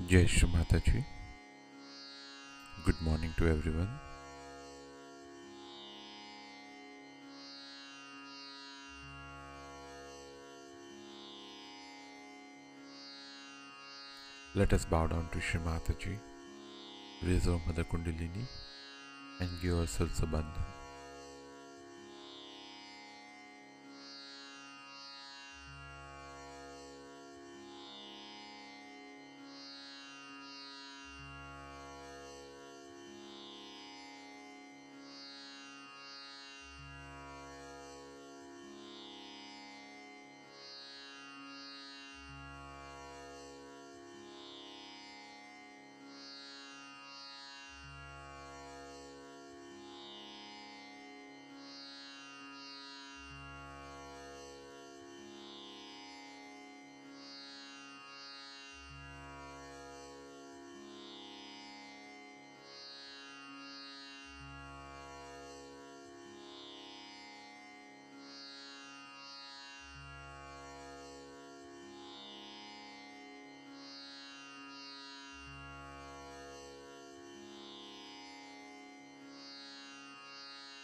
Jai Shri Mataji. Good morning to everyone. Let us bow down to Shri Mataji, raise our Mother Kundalini and give ourselves a bandhan.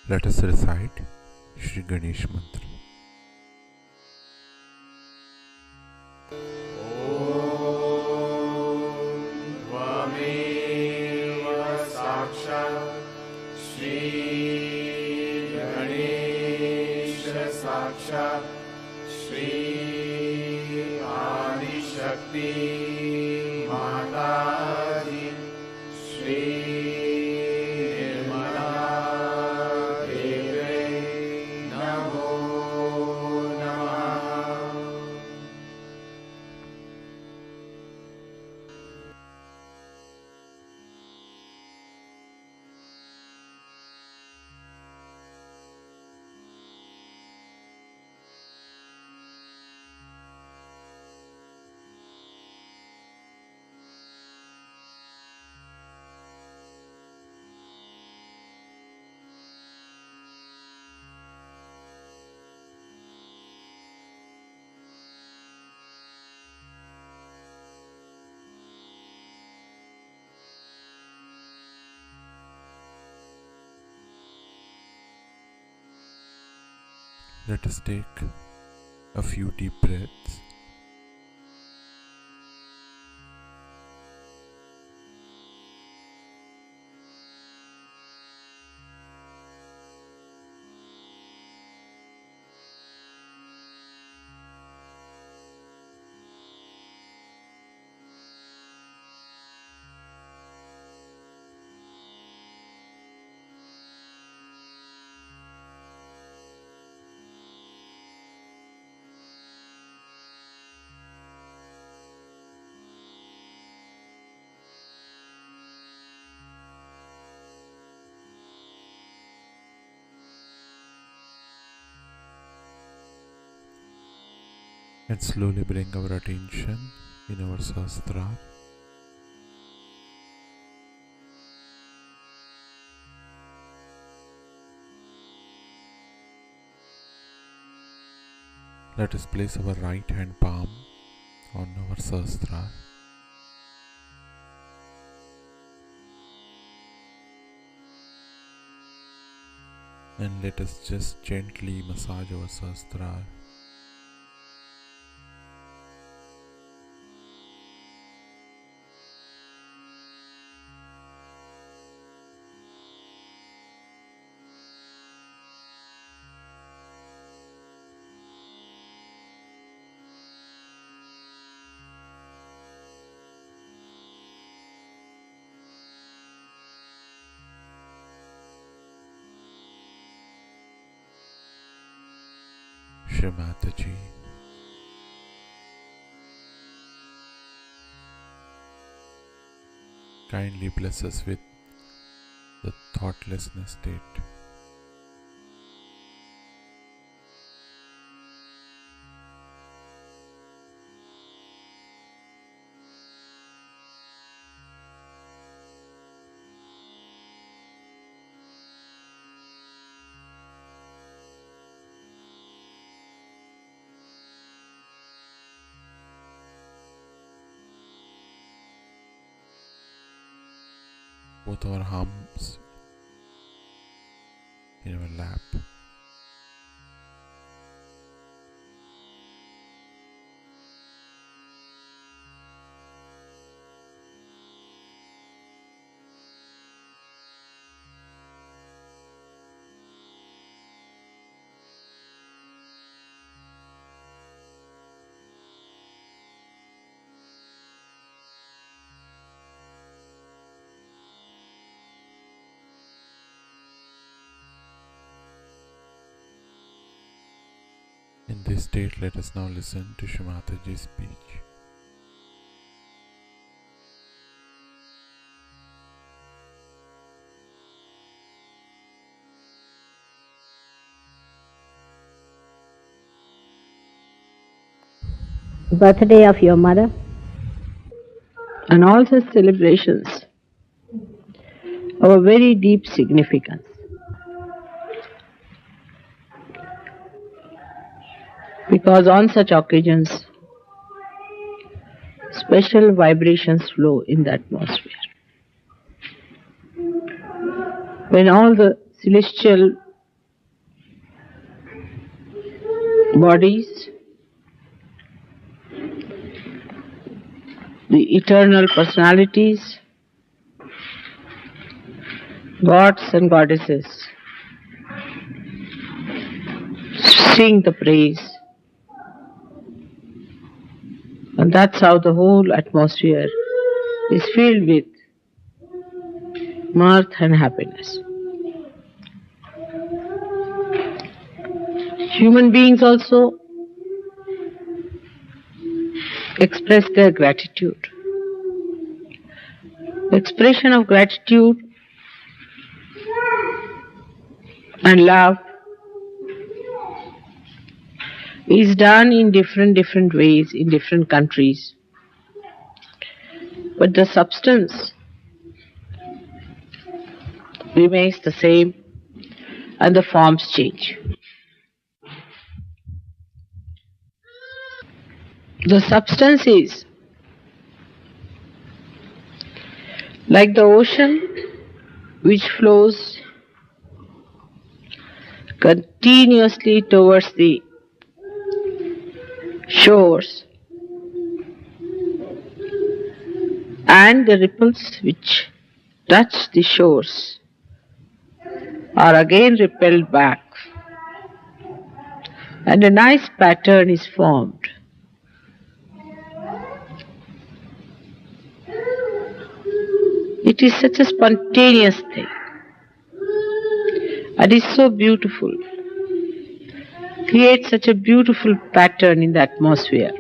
Let us recite Shri Ganesh Mantra. साक्षात् श्री आदिशक्ति माताजी श्री निर्मला देवे नमो नमः। Let us take a few deep breaths. And slowly bring our attention in our Sahasrara. Let us place our right hand palm on our Sahasrara. And let us just gently massage our Sahasrara. Shri Mataji, kindly bless us with the thoughtlessness state. Both our arms in our lap. In this state, let us now listen to Shri Mataji's speech. Birthday of your mother and all such celebrations have a very deep significance. Because on such occasions, special vibrations flow in the atmosphere. When all the celestial bodies, the eternal personalities, gods and goddesses sing the praise. And that's how the whole atmosphere is filled with mirth and happiness. Human beings also express their gratitude. The expression of gratitude and love is done in different ways in different countries. But the substance remains the same and the forms change. The substance is like the ocean which flows continuously towards the shores, and the ripples which touch the shores are again repelled back, and a nice pattern is formed. It is such a spontaneous thing, and is so beautiful. Creates such a beautiful pattern in the atmosphere.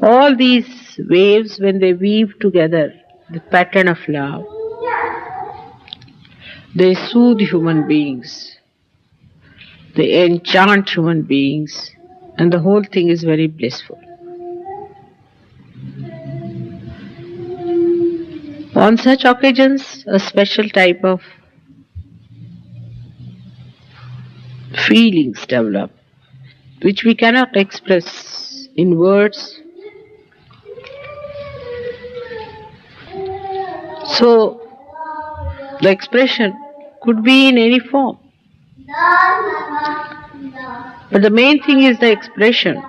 All these waves, when they weave together the pattern of love, they soothe human beings, they enchant human beings, and the whole thing is very blissful. On such occasions, a special type of feelings develop, which we cannot express in words. So, the expression could be in any form. But the main thing is the expression.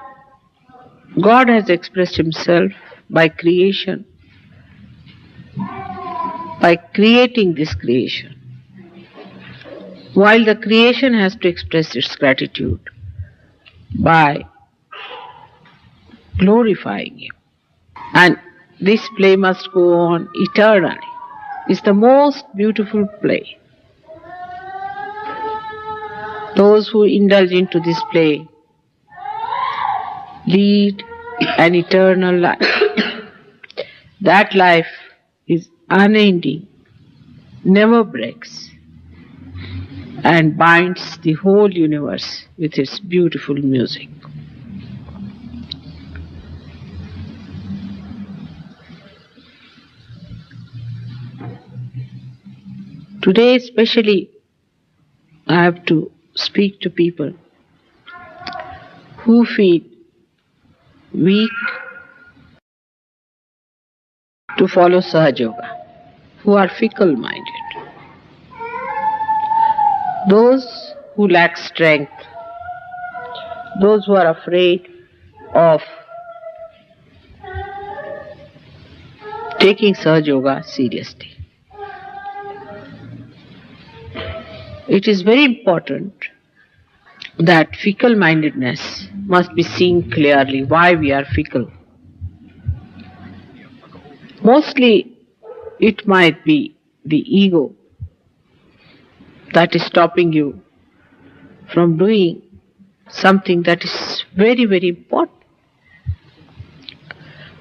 God has expressed Himself by creation, by creating this creation, while the creation has to express its gratitude by glorifying Him. And this play must go on eternally. It's the most beautiful play. Those who indulge into this play lead an eternal life. That life is unending, never breaks, and binds the whole universe with its beautiful music. Today especially, I have to speak to people who feel weak to follow Sahaja Yoga, who are fickle-minded, those who lack strength, those who are afraid of taking Sahaja Yoga seriously. It is very important that fickle-mindedness must be seen clearly, why we are fickle. Mostly it might be the ego that is stopping you from doing something that is very, very important.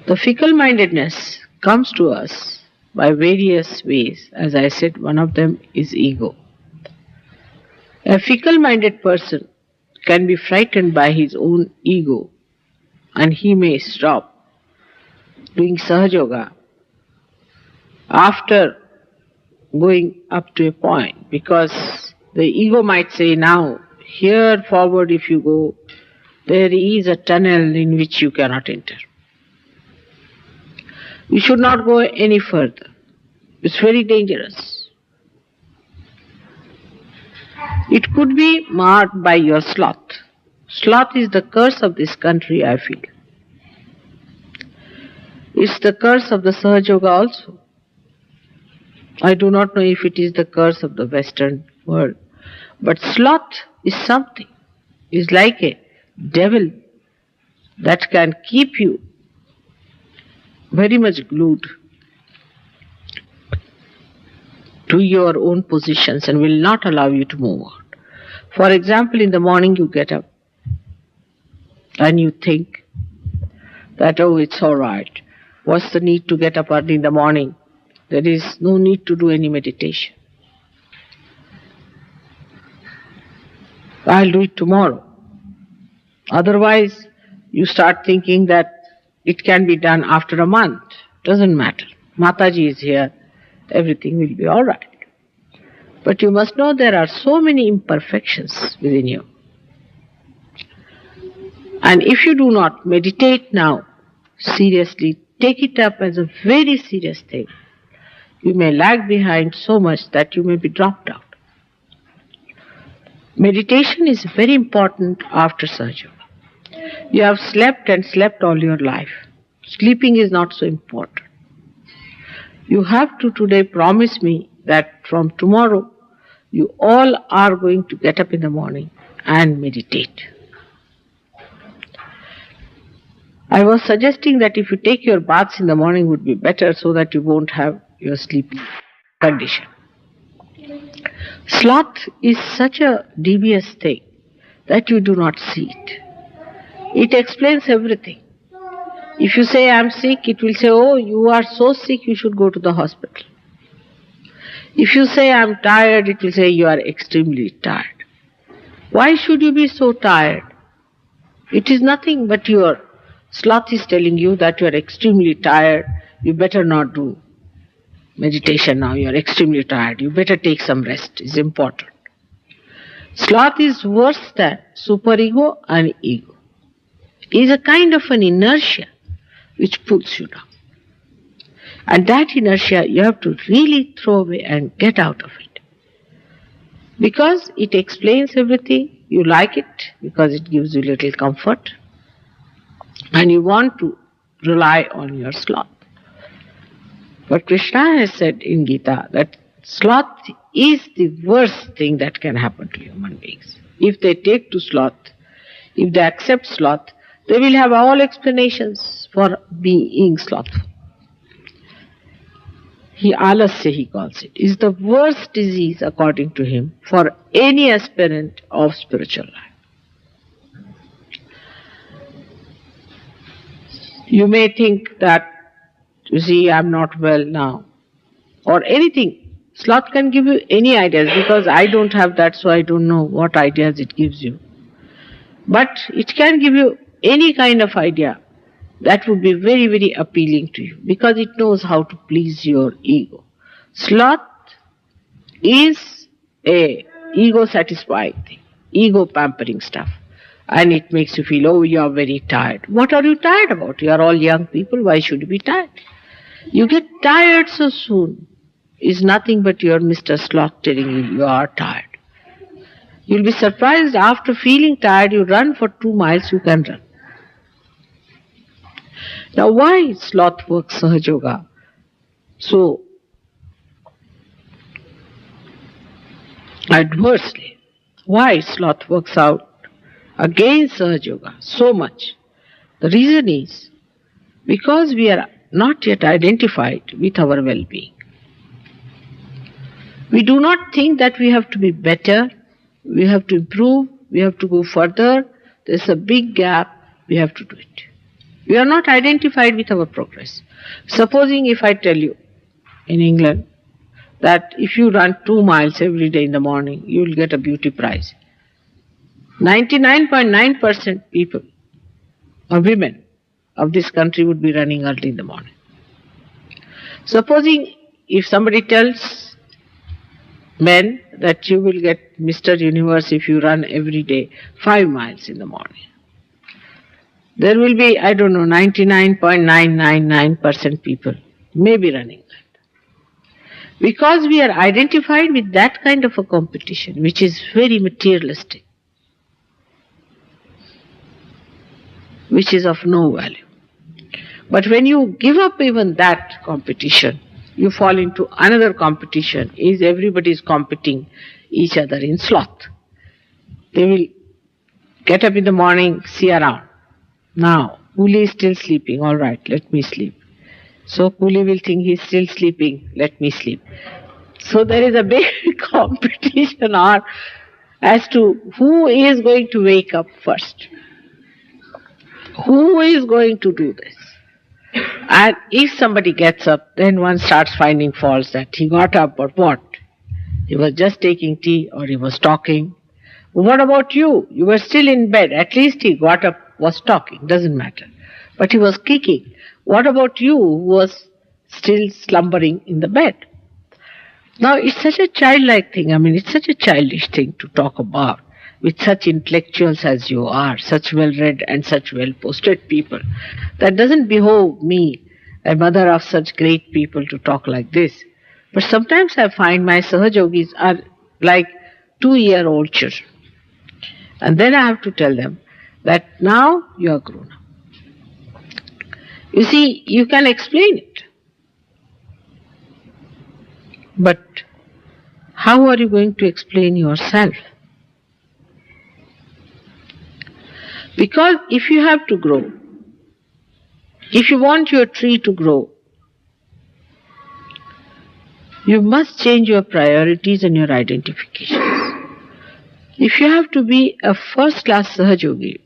The fickle-mindedness comes to us by various ways. As I said, one of them is ego. A fickle-minded person can be frightened by his own ego, and he may stop doing Sahaja Yoga after going up to a point, because the ego might say, now here forward if you go, there is a tunnel in which you cannot enter. You should not go any further. It's very dangerous. It could be marked by your sloth. Sloth is the curse of this country, I feel. It's the curse of the Sahaja Yoga also. I do not know if it is the curse of the Western world. But sloth is something. It's like a devil that can keep you very much glued to your own positions and will not allow you to move on. For example, in the morning you get up and you think that, oh, it's all right. What's the need to get up early in the morning? There is no need to do any meditation. I'll do it tomorrow. Otherwise, you start thinking that it can be done after a month. Doesn't matter. Mataji is here. Everything will be all right. But you must know there are so many imperfections within you. And if you do not meditate now, seriously, take it up as a very serious thing, you may lag behind so much that you may be dropped out. Meditation is very important after surgery. You have slept and slept all your life. Sleeping is not so important. You have to today promise me that from tomorrow you all are going to get up in the morning and meditate. I was suggesting that if you take your baths in the morning would be better so that you won't have your sleeping condition. Sloth is such a devious thing that you do not see it. It explains everything. If you say, I am sick, it will say, oh, you are so sick, you should go to the hospital. If you say, I am tired, it will say, you are extremely tired. Why should you be so tired? It is nothing but your sloth is telling you that you are extremely tired, you better not do meditation now, you are extremely tired, you better take some rest, it's important. Sloth is worse than superego and ego. It is a kind of an inertia which pulls you down. And that inertia you have to really throw away and get out of it. Because it explains everything, you like it because it gives you little comfort and you want to rely on your sloth. But Krishna has said in Gita that sloth is the worst thing that can happen to human beings. If they take to sloth, if they accept sloth, they will have all explanations for being slothful. Alasya, he calls it, is the worst disease according to him for any aspirant of spiritual life. You may think that, you see, I am not well now, or anything. Sloth can give you any ideas because I don't have that, so I don't know what ideas it gives you. But it can give you any kind of idea that would be very, very appealing to you because it knows how to please your ego. Sloth is a ego satisfying thing, ego pampering stuff. And it makes you feel, oh, you are very tired. What are you tired about? You are all young people, why should you be tired? You get tired so soon is nothing but your Mr. Sloth telling you you are tired. You'll be surprised after feeling tired, you run for 2 miles, you can run. Now why sloth works Sahaja Yoga so adversely? Why sloth works out against Sahaja Yoga so much? The reason is because we are not yet identified with our well-being. We do not think that we have to be better, we have to improve, we have to go further. There's a big gap, we have to do it. We are not identified with our progress. Supposing if I tell you in England that if you run 2 miles every day in the morning, you will get a beauty prize. 99.9% people or women of this country would be running early in the morning. Supposing if somebody tells men that you will get Mr. Universe if you run every day 5 miles in the morning. There will be, 99.999% people may be running that. Because we are identified with that kind of a competition, which is very materialistic. which is of no value. But when you give up even that competition, you fall into another competition, is everybody is competing each other in sloth. They will get up in the morning, see around. Now, Coolie is still sleeping, all right, let me sleep. So Coolie will think he is still sleeping, let me sleep. So there is a big competition as to who is going to wake up first. Who is going to do this? And if somebody gets up, then one starts finding faults that he got up or what. He was just taking tea or he was talking. What about you? You were still in bed. At least he got up, was talking, doesn't matter. But he was kicking. What about you who was still slumbering in the bed? Now it's such a childlike thing. It's such a childish thing to talk about with such intellectuals as you are, such well-read and such well-posted people. That doesn't behove me, a mother of such great people, to talk like this. But sometimes I find my Sahajogis are like 2-year-old children. And then I have to tell them that now you are grown up. You see, you can explain it. But how are you going to explain yourself? Because if you have to grow, if you want your tree to grow, you must change your priorities and your identifications. If you have to be a first-class Sahajogi,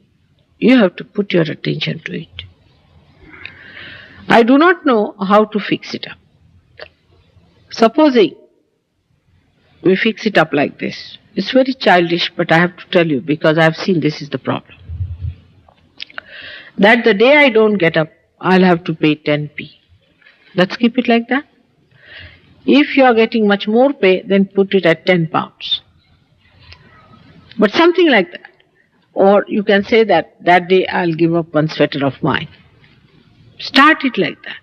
you have to put your attention to it. I do not know how to fix it up. Supposing we fix it up like this. It's very childish, but I have to tell you because I have seen this is the problem. That the day I don't get up, I'll have to pay 10p. Let's keep it like that. If you are getting much more pay, then put it at 10 pounds. But something like that. Or you can say that day I'll give up one sweater of mine. Start it like that.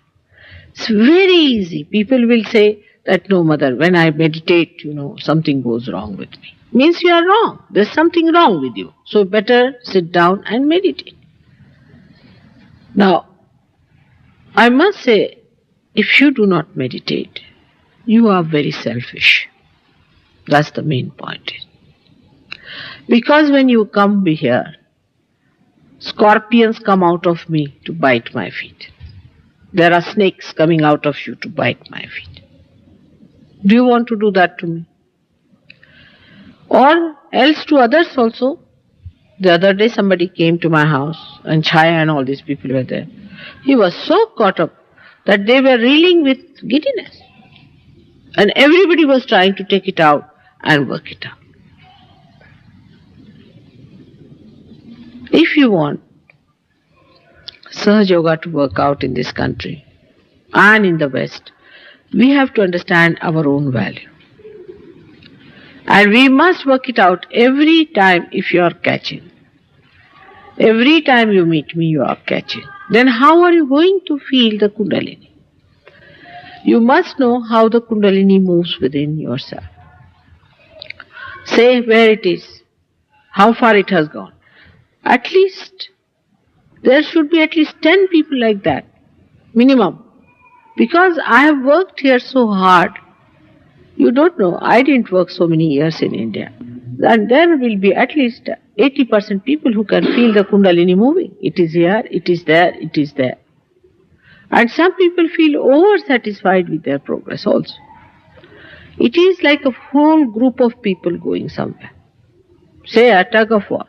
It's very easy. People will say that, no, mother, when I meditate, something goes wrong with me. Means you are wrong. There's something wrong with you. So better sit down and meditate. Now, I must say, if you do not meditate, you are very selfish. That's the main point. Because when you come here, scorpions come out of me to bite my feet. There are snakes coming out of you to bite my feet. Do you want to do that to me? Or else to others also. The other day somebody came to my house and Chaya and all these people were there. He was so caught up that they were reeling with giddiness. And everybody was trying to take it out and work it out. If you want Sahaja Yoga to work out in this country and in the West, we have to understand our own value. And we must work it out every time if you are catching. Every time you meet me, you are catching. Then how are you going to feel the Kundalini? You must know how the Kundalini moves within yourself. Say where it is, how far it has gone. At least, there should be at least 10 people like that, minimum. Because I have worked here so hard. You don't know, I didn't work so many years in India. And there will be at least 80% people who can feel the Kundalini moving. It is here, it is there, it is there. And some people feel over-satisfied with their progress also. It is like a whole group of people going somewhere. Say a tug of war.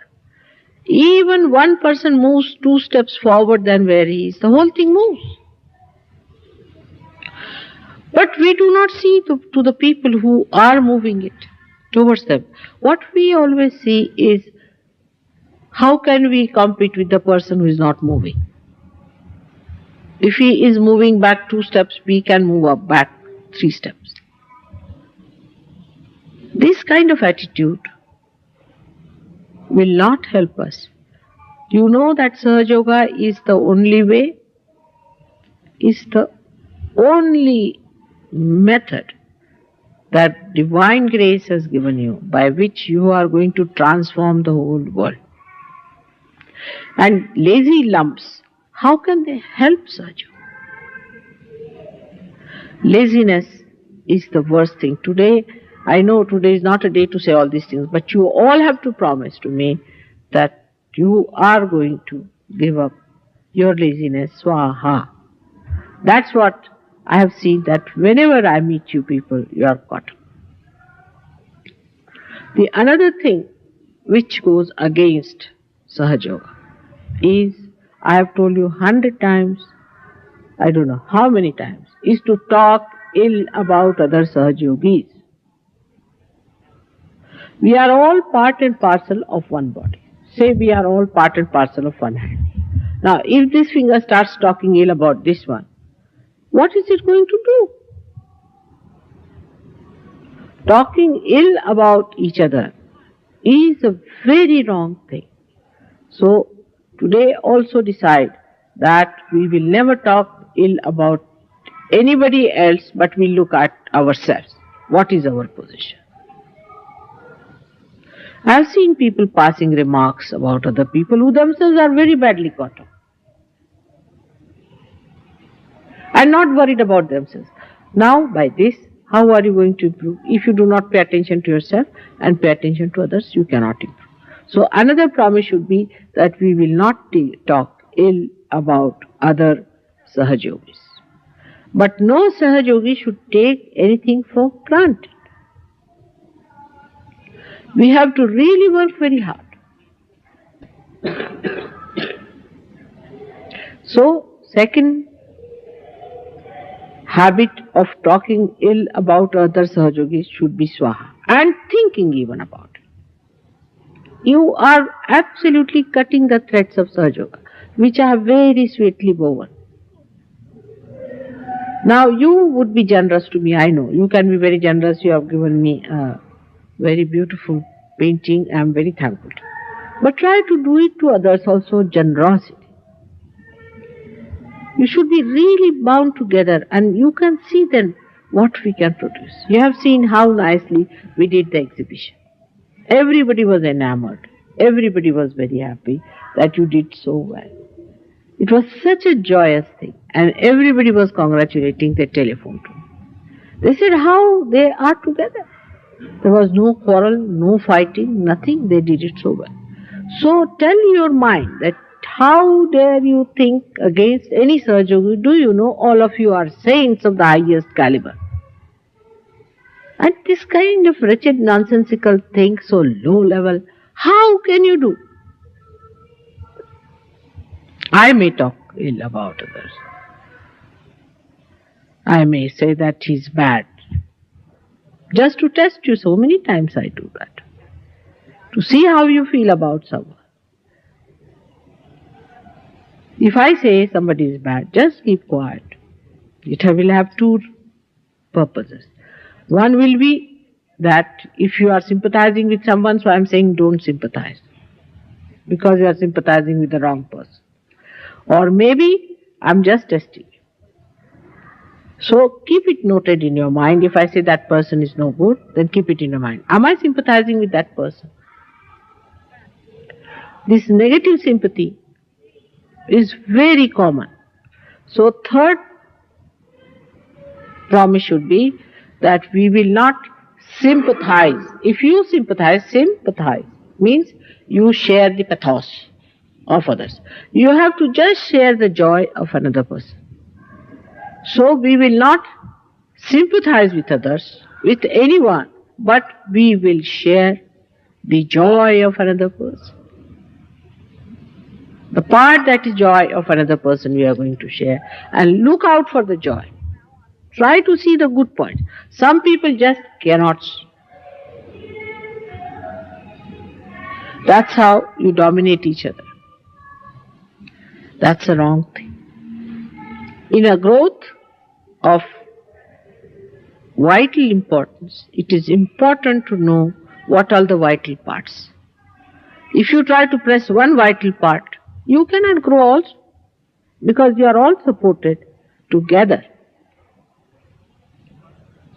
Even one person moves 2 steps forward than where he is, the whole thing moves. But we do not see to the people who are moving it towards them. What we always see is, how can we compete with the person who is not moving? If he is moving back 2 steps, we can move up back 3 steps. This kind of attitude will not help us. You know that Sahaja Yoga is the only way, is the only method that divine grace has given you, by which you are going to transform the whole world. And lazy lumps, how can they help Sahaja? Laziness is the worst thing. Today, I know today is not a day to say all these things, but you all have to promise to me that you are going to give up your laziness, swaha. That's what I have seen, that whenever I meet you people, you are caught up. The another thing which goes against Sahaja Yoga is, I have told you 100 times, I don't know how many times, is to talk ill about other Sahaja Yogis. We are all part and parcel of one body. Say we are all part and parcel of one hand. Now, if this finger starts talking ill about this one, what is it going to do? Talking ill about each other is a very wrong thing. So, today also decide that we will never talk ill about anybody else, but we look at ourselves. What is our position? I have seen people passing remarks about other people who themselves are very badly caught up and not worried about themselves. Now, by this, how are you going to improve? If you do not pay attention to yourself and pay attention to others, you cannot improve. So, another promise should be that we will not talk ill about other Sahaja Yogis. But no Sahaja Yogi should take anything for granted. We have to really work very hard. So, second habit of talking ill about other Sahaja Yogis should be swaha, and thinking even about it. You are absolutely cutting the threads of Sahaja Yoga, which are very sweetly woven. Now, you would be generous to me, I know. You can be very generous. You have given me a very beautiful painting. I am very thankful. But try to do it to others also, generosity. You should be really bound together, and you can see then what we can produce. You have seen how nicely we did the exhibition. Everybody was enamored. Everybody was very happy that you did so well. It was such a joyous thing, and everybody was congratulating. They telephoned to me. They said how they are together. There was no quarrel, no fighting, nothing. They did it so well. So tell your mind that how dare you think against any Sahaja Yogi? Do you know all of you are saints of the highest caliber? And this kind of wretched nonsensical thing, so low level, how can you do? I may talk ill about others. I may say that he's bad. Just to test you, so many times I do that. To see how you feel about someone. If I say somebody is bad, just keep quiet. It will have two purposes. One will be that if you are sympathizing with someone, so I am saying don't sympathize, because you are sympathizing with the wrong person. Or maybe I am just testing you. So keep it noted in your mind. If I say that person is no good, then keep it in your mind. Am I sympathizing with that person? This negative sympathy is very common. So third promise should be that we will not sympathize. If you sympathize means you share the pathos of others. You have to just share the joy of another person. So we will not sympathize with others, with anyone, but we will share the joy of another person. The part that is joy of another person we are going to share, and look out for the joy. Try to see the good points. Some people just cannot. That's how you dominate each other. That's the wrong thing. In a growth of vital importance, it is important to know what are the vital parts. If you try to press one vital part, you cannot grow also, because you are all supported together.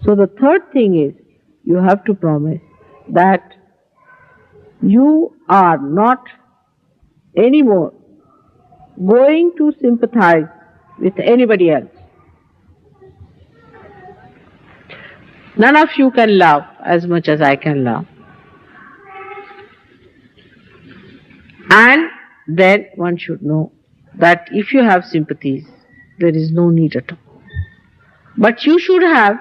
So the third thing is, you have to promise that you are not anymore going to sympathize with anybody else. None of you can love as much as I can love. And then one should know that if you have sympathies, there is no need at all. But you should have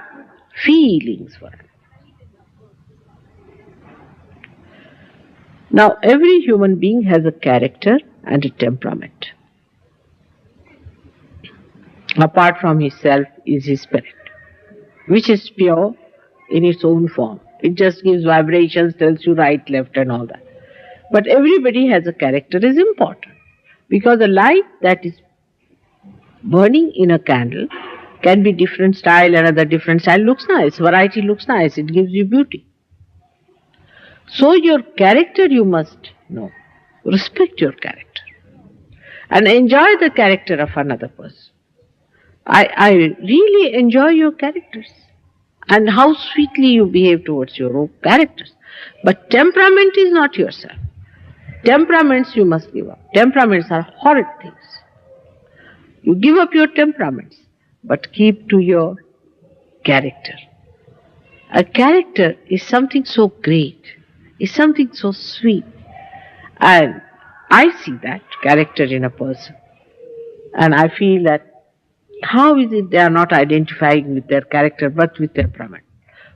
feelings for it. Now, every human being has a character and a temperament. Apart from his self is his spirit, which is pure in its own form. It just gives vibrations, tells you right, left and all that. But everybody has a character is important, because a light that is burning in a candle can be different style, another different style, looks nice, variety looks nice, it gives you beauty. So your character you must know, respect your character and enjoy the character of another person. I really enjoy your characters and how sweetly you behave towards your own characters. But temperament is not yourself. Temperaments you must give up. Temperaments are horrid things. You give up your temperaments, but keep to your character. A character is something so great, is something so sweet. And I see that character in a person. And I feel that how is it they are not identifying with their character but with temperament?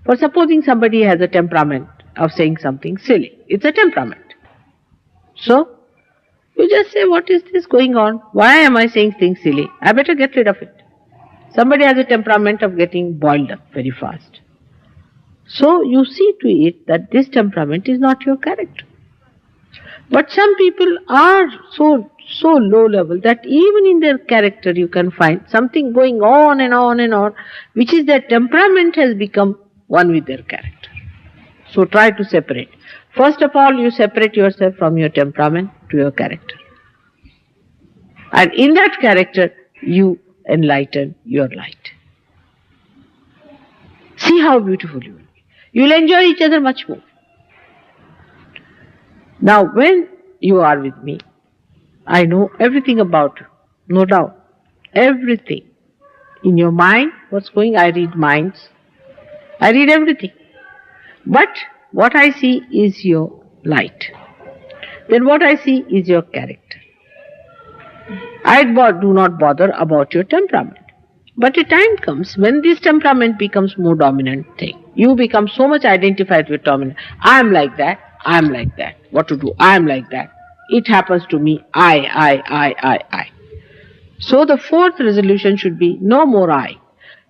For supposing somebody has a temperament of saying something silly. It's a temperament. So, you just say, what is this going on? Why am I saying things silly? I better get rid of it. Somebody has a temperament of getting boiled up very fast. So, you see to it that this temperament is not your character. But some people are so low level that even in their character you can find something going on and on and on, which is their temperament has become one with their character. So try to separate. First of all, you separate yourself from your temperament to your character. And in that character, you enlighten your light. See how beautiful you will be. You will enjoy each other much more. Now, when you are with me, I know everything about you, no doubt. Everything. In your mind, what's going, I read minds. I read everything. But what I see is your light. Then what I see is your character. I do not bother about your temperament. But a time comes when this temperament becomes more dominant thing. You become so much identified with dominant. I am like that. I am like that. What to do? I am like that. It happens to me. I. So the fourth resolution should be no more I.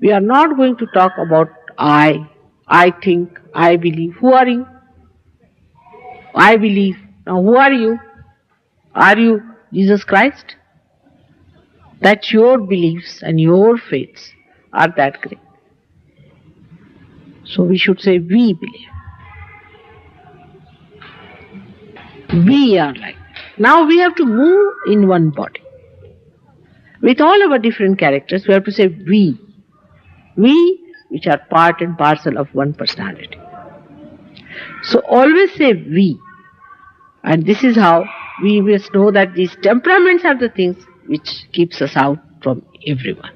We are not going to talk about I think, I believe. Who are you? I believe. Now who are you? Are you Jesus Christ? That your beliefs and your faiths are that great. So we should say we believe. We are like that. Now we have to move in one body. With all our different characters, we have to say we. We, which are part and parcel of one personality. So always say we. And this is how we must know that these temperaments are the things which keeps us out from everyone.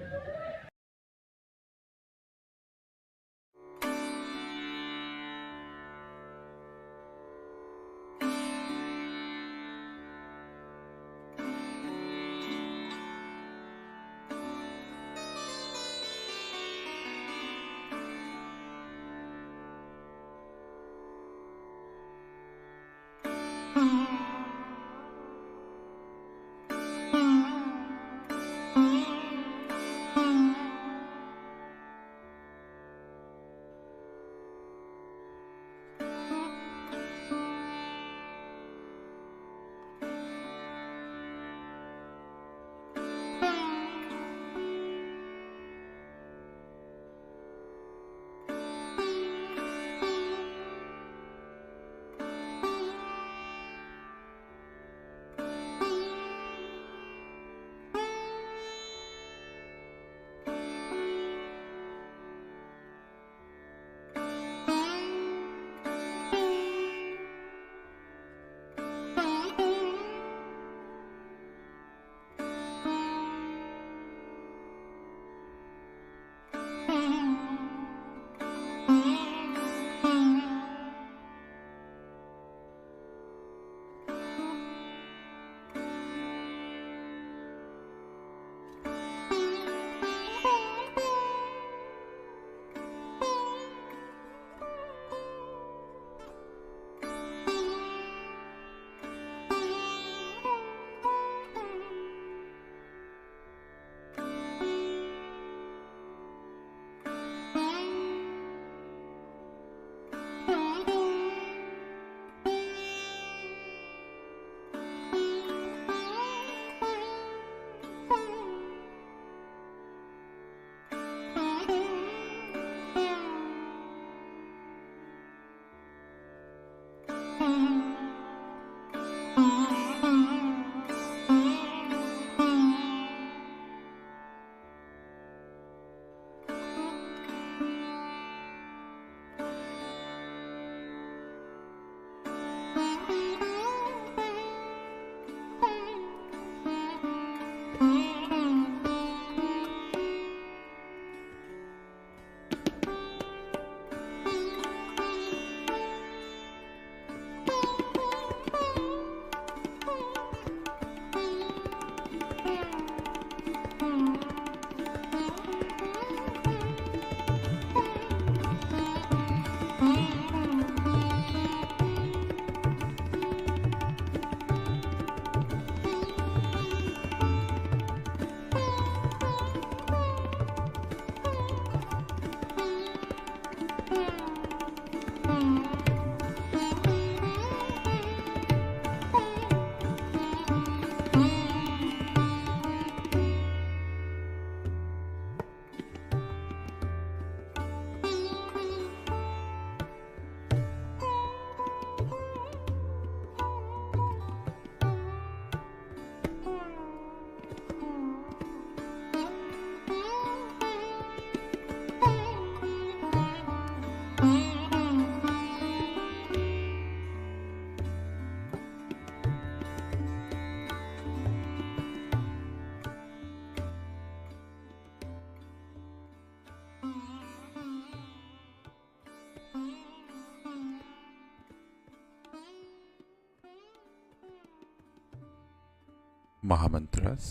Mahamantras.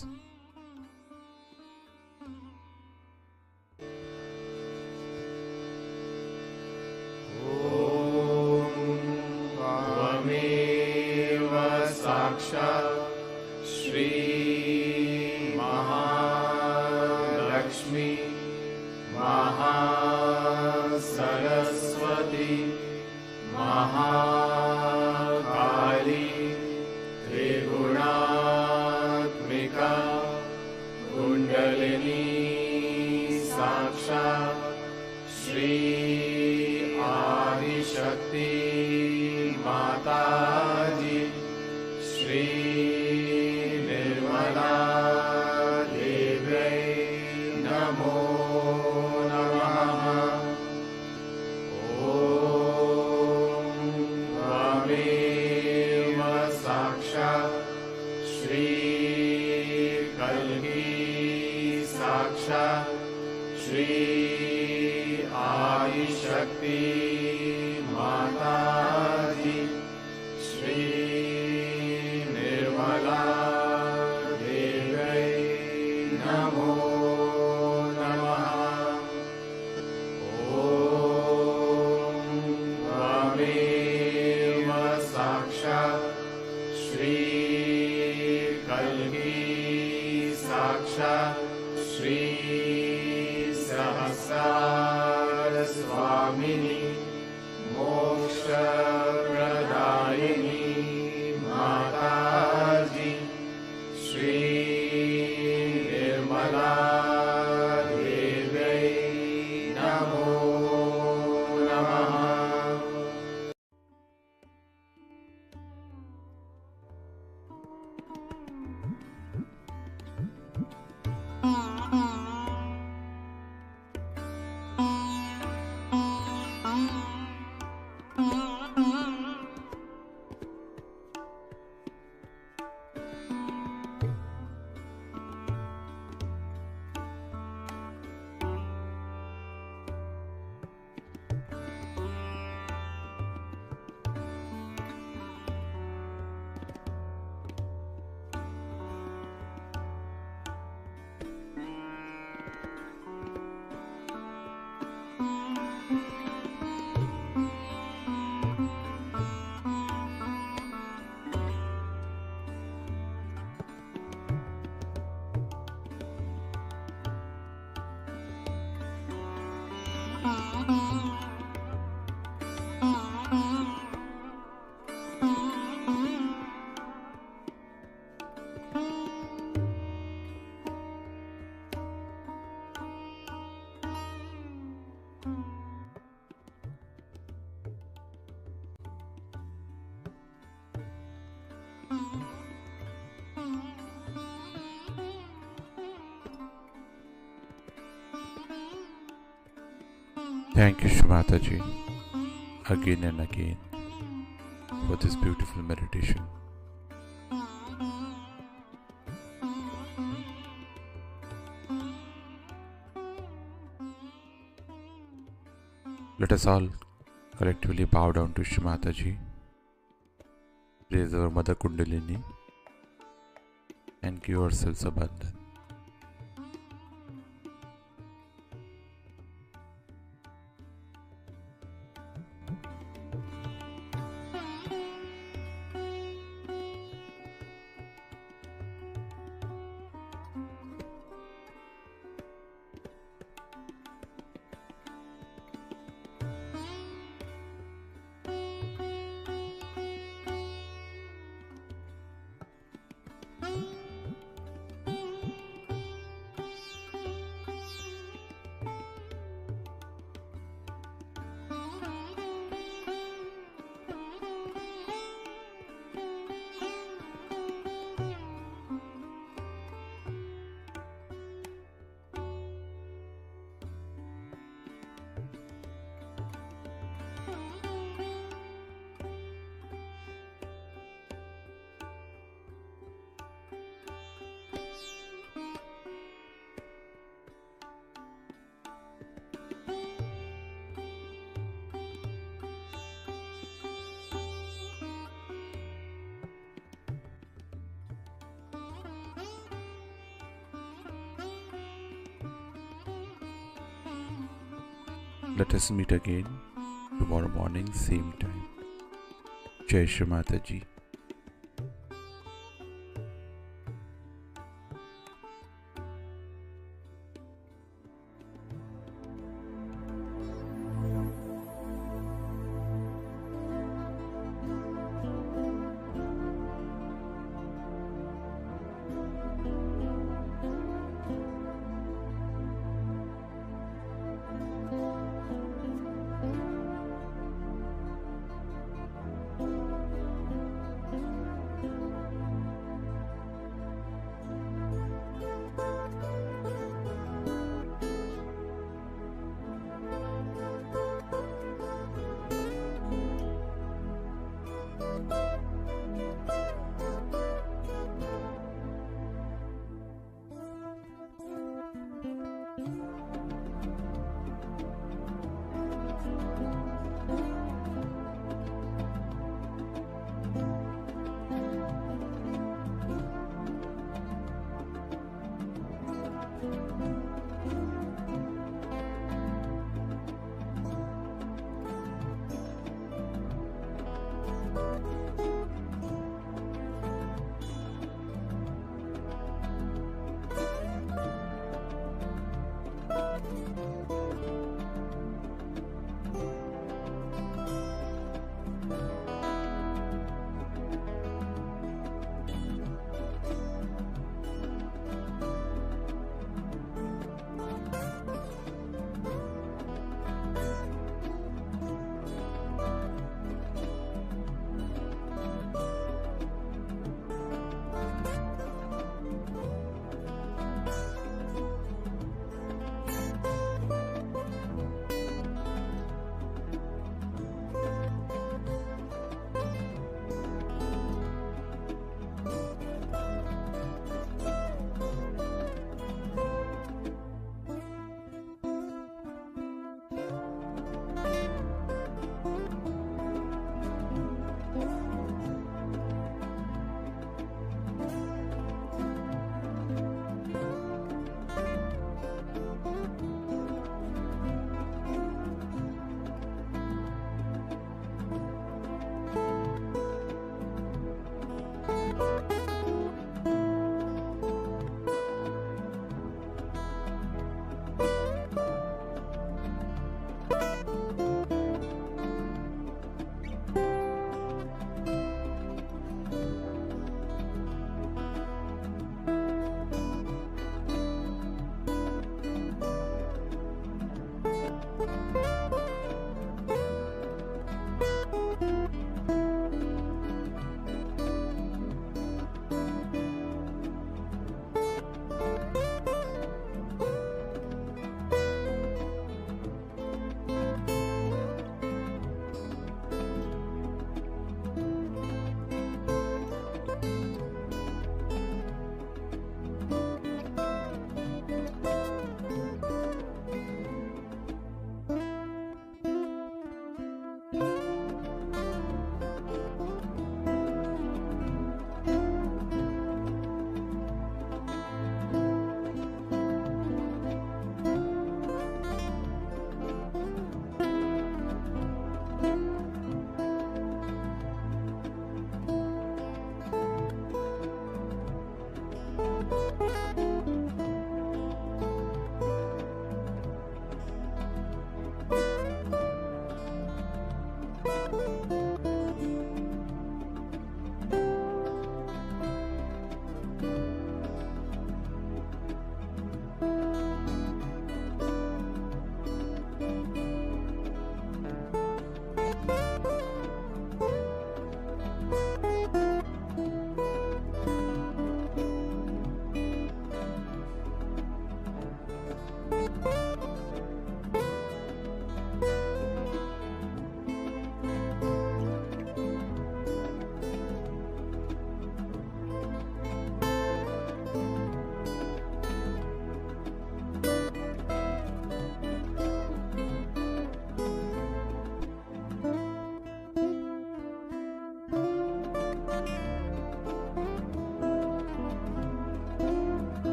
त्वमेव साक्षात् श्री महालक्ष्मी महासरस्वती महाकाली त्रिगुणात्मिका कुण्डलिनी साक्षात् श्री आदिशक्ति माताजी श्री निर्मला देव्यै नमो नमः। ॐ त्वमेव साक्षात् श्री कल्की साक्षात् श्री आदिशक्ति माताजी श्री निर्मला देव्यै नमो नमः। ॐ त्वमेव साक्षात् श्री कल्की साक्षात् श्री सहस्रार स्वामिनी मोक्षप्रदायिनी माताजी श्री निर्मला देव्यै नमो नमः। Thank you, Shmataji, again and again for this beautiful meditation. Let us all collectively bow down to Shmataji, raise our Mother Kundalini, and give ourselves a bandhan. Let us meet again tomorrow morning, same time. Jai Shri Mataji.